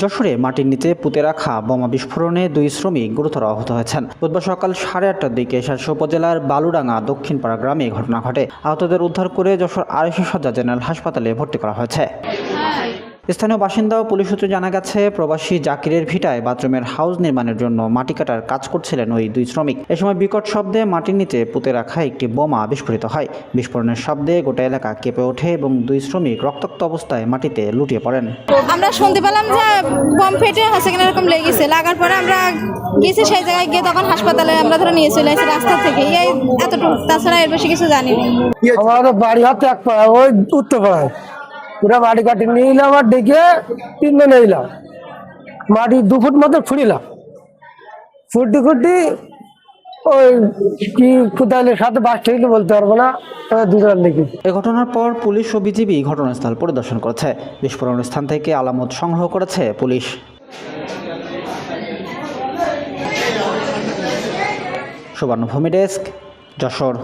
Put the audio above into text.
যশোরে মাটির নিচে পুঁতে রাখা বোমা বিস্ফোরণে 2 শ্রমিক গুরুতর আহত হয়েছেন। বুধবার সকাল 8:30টার দিকে শাসু উপজেলার বালুডাঙ্গা দক্ষিণপাড়া গ্রামে ঘটনা ঘটে। আহতদের উদ্ধার করে যশোর আড়াইশো শয্যা জেনারেল হাসপাতালে ভর্তি করা হয়েছে। স্থানীয় বাসিন্দা ও পুলিশ সূত্রে জানা গেছে, প্রবাসী জাকিরের ভিটায় বাথরুমের হাউস নির্মাণের জন্য মাটি কাটার কাজ করছিলেন ওই 2 শ্রমিক। এ সময় বিকট শব্দে মাটির নিচে পুঁতে রাখা একটি বোমা বিস্ফোরিত হয়। বিস্ফোরণের শব্দে গোটা এলাকা কেঁপে ওঠে এবং 2 শ্রমিক রক্তাক্ত অবস্থায় মাটিতে লুটিয়ে পড়েন। আমরা শুনতে পেলাম যে বম ফেটে সেখানে এরকম লেগেছে। লাগার পরে আমরা গেছি সেই জায়গায় গিয়ে তখন হাসপাতালে আমরা ধরে নিয়ে চলে আসি রাস্তা থেকে। এই এতটুকু, তাছাড়া এর বেশি কিছু জানি না। আমাদের বাড়ি হাতে এক পাড়া ওই উঠতে পাড়ায় পুরা মাটি কাটি নিয়ে এলাম আর ডেকে 3 জনে এলাম। মাটি 2 ফুট মতো ফুড়িলাম, ফুটি ওই কি কোথায় সাথে বাস ঠেকলে বলতে পারবো না, 2 জন দেখি। এ ঘটনার পর পুলিশ ও বিজিবি ঘটনাস্থল পরিদর্শন করেছে। বিস্ফোরণের স্থান থেকে আলামত সংগ্রহ করেছে পুলিশ। সুবর্ণভূমি ডেস্ক, যশোর।